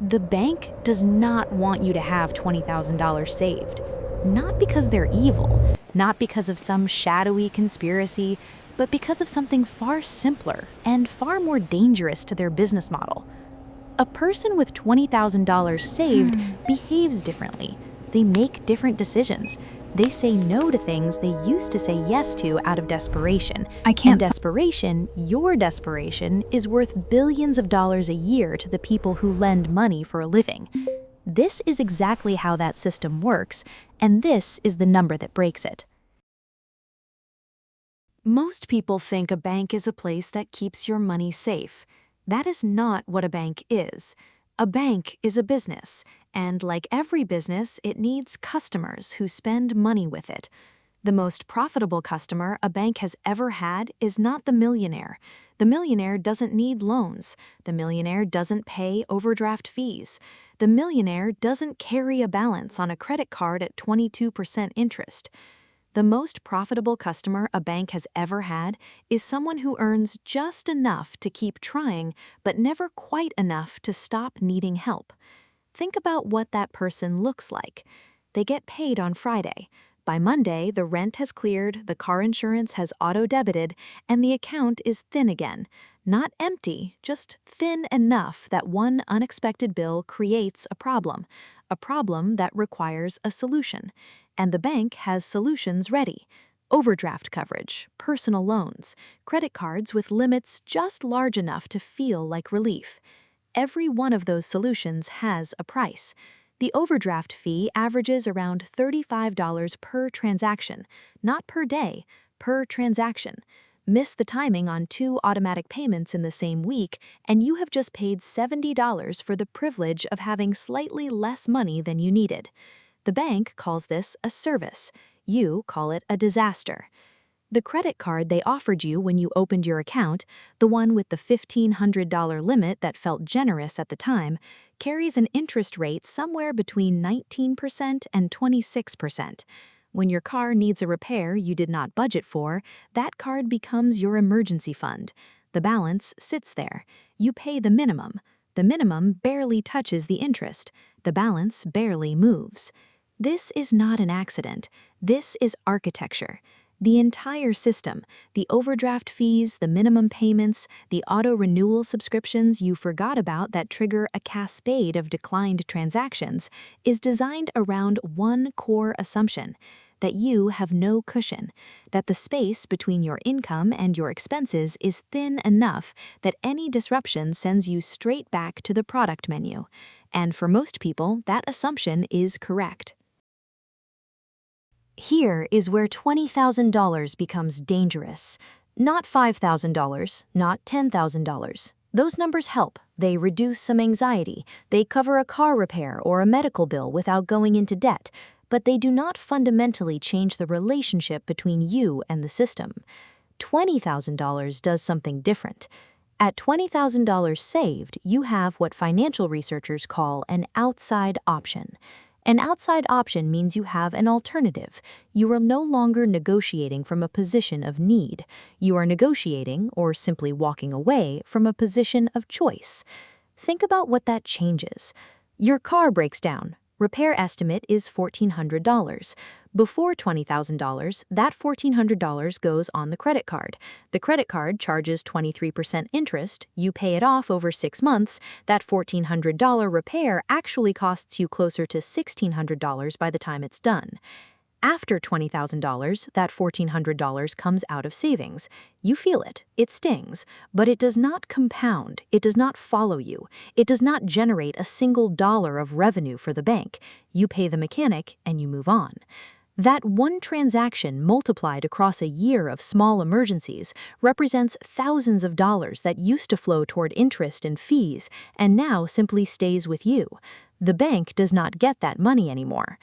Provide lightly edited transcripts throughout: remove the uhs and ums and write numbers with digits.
The bank does not want you to have $20,000 saved. Not because they're evil, not because of some shadowy conspiracy, but because of something far simpler and far more dangerous to their business model. A person with $20,000 saved behaves differently. They make different decisions. They say no to things they used to say yes to out of desperation. I can't. Your desperation, is worth billions of dollars a year to the people who lend money for a living. This is exactly how that system works, and this is the number that breaks it. Most people think a bank is a place that keeps your money safe. That is not what a bank is. A bank is a business, and like every business, it needs customers who spend money with it. The most profitable customer a bank has ever had is not the millionaire. The millionaire doesn't need loans. The millionaire doesn't pay overdraft fees. The millionaire doesn't carry a balance on a credit card at 22% interest. The most profitable customer a bank has ever had is someone who earns just enough to keep trying, but never quite enough to stop needing help. Think about what that person looks like. They get paid on Friday. By Monday, the rent has cleared, the car insurance has auto-debited, and the account is thin again. Not empty, just thin enough that one unexpected bill creates a problem that requires a solution. And the bank has solutions ready. Overdraft coverage, personal loans, credit cards with limits just large enough to feel like relief. Every one of those solutions has a price. The overdraft fee averages around $35 per transaction, not per day, per transaction. Miss the timing on 2 automatic payments in the same week, and you have just paid $70 for the privilege of having slightly less money than you needed. The bank calls this a service. You call it a disaster. The credit card they offered you when you opened your account, the one with the $1,500 limit that felt generous at the time, carries an interest rate somewhere between 19% and 26%. When your car needs a repair you did not budget for, that card becomes your emergency fund. The balance sits there. You pay the minimum. The minimum barely touches the interest. The balance barely moves. This is not an accident. This is architecture. The entire system, the overdraft fees, the minimum payments, the auto-renewal subscriptions you forgot about that trigger a cascade of declined transactions, is designed around one core assumption: that you have no cushion, that the space between your income and your expenses is thin enough that any disruption sends you straight back to the product menu. And for most people, that assumption is correct. Here is where $20,000 becomes dangerous. Not $5,000, not $10,000. Those numbers help. They reduce some anxiety. They cover a car repair or a medical bill without going into debt, but they do not fundamentally change the relationship between you and the system. $20,000 does something different. At $20,000 saved, you have what financial researchers call an outside option. An outside option means you have an alternative. You are no longer negotiating from a position of need. You are negotiating, or simply walking away, from a position of choice. Think about what that changes. Your car breaks down. Repair estimate is $1,400. Before $20,000, that $1,400 goes on the credit card. The credit card charges 23% interest. You pay it off over 6 months. That $1,400 repair actually costs you closer to $1,600 by the time it's done. After $20,000, that $1,400 comes out of savings. You feel it. It stings. But it does not compound. It does not follow you. It does not generate a single dollar of revenue for the bank. You pay the mechanic and you move on. That one transaction multiplied across a year of small emergencies represents thousands of dollars that used to flow toward interest and fees and now simply stays with you. The bank does not get that money anymore.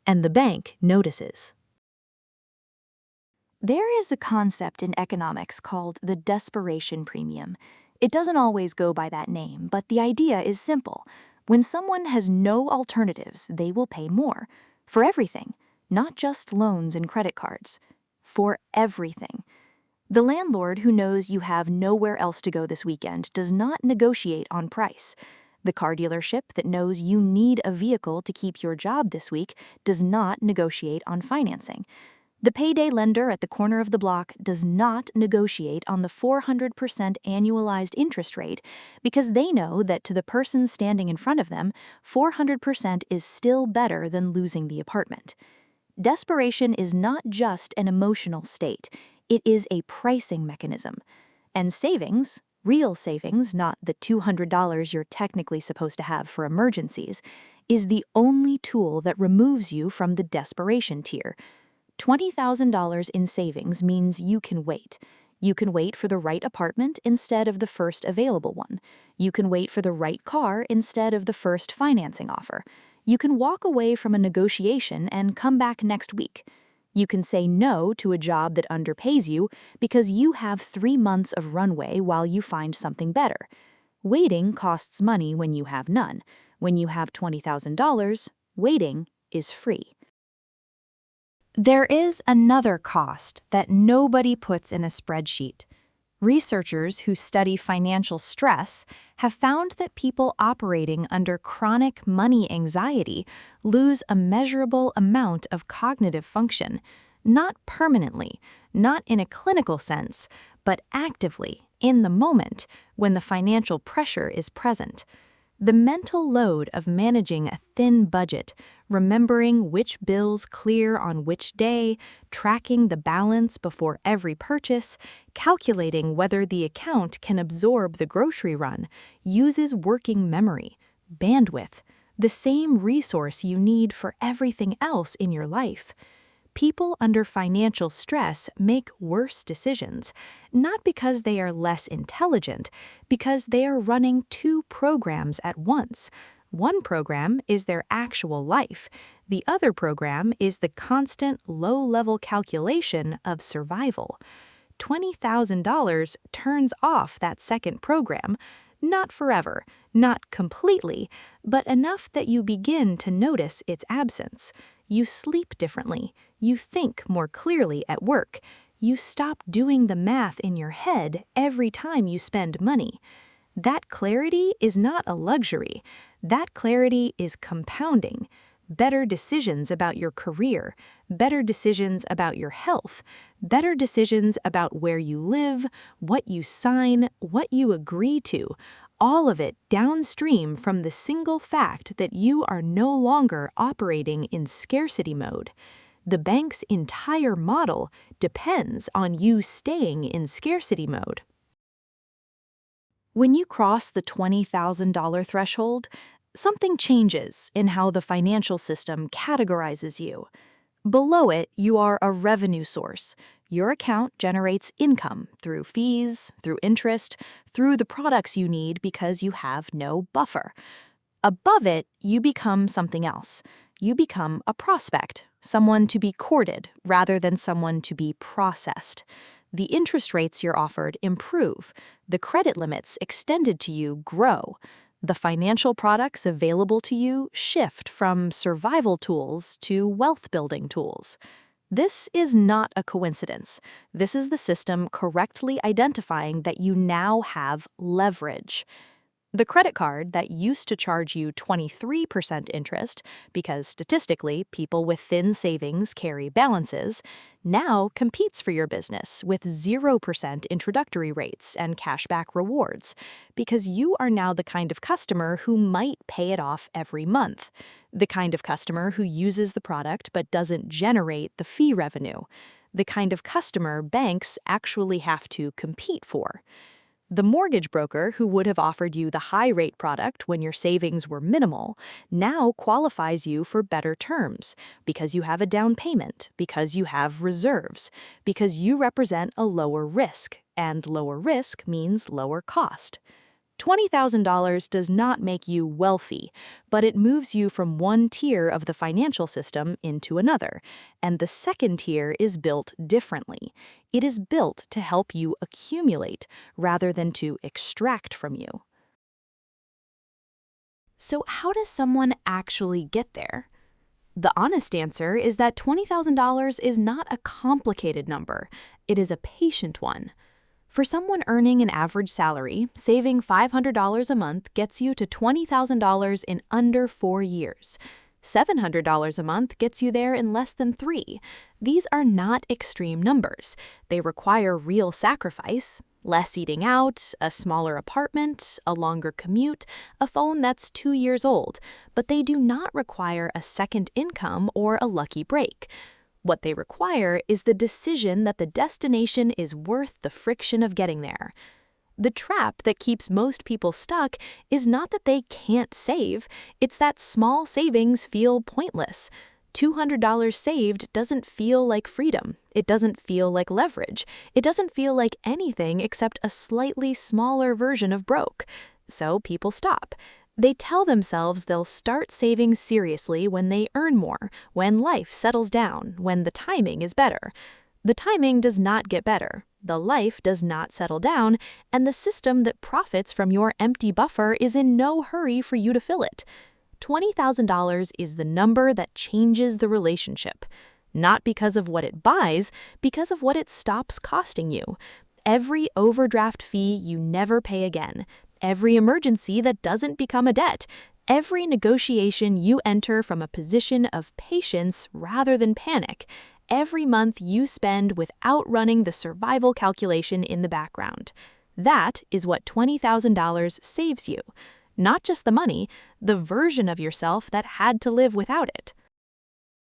And the bank notices. There is a concept in economics called the Desperation Premium. It doesn't always go by that name, but the idea is simple. When someone has no alternatives, they will pay more. For everything, not just loans and credit cards. For everything. The landlord who knows you have nowhere else to go this weekend does not negotiate on price. The car dealership that knows you need a vehicle to keep your job this week does not negotiate on financing. The payday lender at the corner of the block does not negotiate on the 400% annualized interest rate because they know that to the person standing in front of them, 400% is still better than losing the apartment. Desperation is not just an emotional state, it is a pricing mechanism. And savings, real savings, not the $200 you're technically supposed to have for emergencies, is the only tool that removes you from the desperation tier. $20,000 in savings means you can wait. You can wait for the right apartment instead of the first available one. You can wait for the right car instead of the first financing offer. You can walk away from a negotiation and come back next week. You can say no to a job that underpays you because you have 3 months of runway while you find something better. Waiting costs money when you have none. When you have $20,000, waiting is free. There is another cost that nobody puts in a spreadsheet. Researchers who study financial stress have found that people operating under chronic money anxiety lose a measurable amount of cognitive function, not permanently, not in a clinical sense, but actively, in the moment, when the financial pressure is present. The mental load of managing a thin budget, remembering which bills clear on which day, tracking the balance before every purchase, calculating whether the account can absorb the grocery run, uses working memory, bandwidth, the same resource you need for everything else in your life. People under financial stress make worse decisions, not because they are less intelligent, because they are running 2 programs at once. One program is their actual life. The other program is the constant low-level calculation of survival. $20,000 turns off that second program, not forever, not completely, but enough that you begin to notice its absence. You sleep differently. You think more clearly at work. You stop doing the math in your head every time you spend money. That clarity is not a luxury. That clarity is compounding. Better decisions about your career, better decisions about your health, better decisions about where you live, what you sign, what you agree to, all of it downstream from the single fact that you are no longer operating in scarcity mode. The bank's entire model depends on you staying in scarcity mode. When you cross the $20,000 threshold, something changes in how the financial system categorizes you. Below it, you are a revenue source. Your account generates income through fees, through interest, through the products you need because you have no buffer. Above it, you become something else. You become a prospect, someone to be courted rather than someone to be processed. The interest rates you're offered improve. The credit limits extended to you grow. The financial products available to you shift from survival tools to wealth-building tools. This is not a coincidence. This is the system correctly identifying that you now have leverage. The credit card that used to charge you 23% interest, because statistically people with thin savings carry balances, now competes for your business with 0% introductory rates and cashback rewards, because you are now the kind of customer who might pay it off every month, the kind of customer who uses the product but doesn't generate the fee revenue, the kind of customer banks actually have to compete for. The mortgage broker who would have offered you the high-rate product when your savings were minimal now qualifies you for better terms because you have a down payment, because you have reserves, because you represent a lower risk, and lower risk means lower cost. $20,000 does not make you wealthy, but it moves you from one tier of the financial system into another, and the second tier is built differently. It is built to help you accumulate rather than to extract from you. So how does someone actually get there? The honest answer is that $20,000 is not a complicated number. It is a patient one. For someone earning an average salary, saving $500 a month gets you to $20,000 in under 4 years. $700 a month gets you there in less than 3. These are not extreme numbers. They require real sacrifice: less eating out, a smaller apartment, a longer commute, a phone that's 2 years old, but they do not require a second income or a lucky break. What they require is the decision that the destination is worth the friction of getting there. The trap that keeps most people stuck is not that they can't save, it's that small savings feel pointless. $200 saved doesn't feel like freedom. It doesn't feel like leverage. It doesn't feel like anything except a slightly smaller version of broke. So people stop. They tell themselves they'll start saving seriously when they earn more, when life settles down, when the timing is better. The timing does not get better, the life does not settle down, and the system that profits from your empty buffer is in no hurry for you to fill it. $20,000 is the number that changes the relationship. Not because of what it buys, because of what it stops costing you. Every overdraft fee you never pay again. Every emergency that doesn't become a debt. Every negotiation you enter from a position of patience rather than panic. Every month you spend without running the survival calculation in the background. That is what $20,000 saves you. Not just the money, the version of yourself that had to live without it.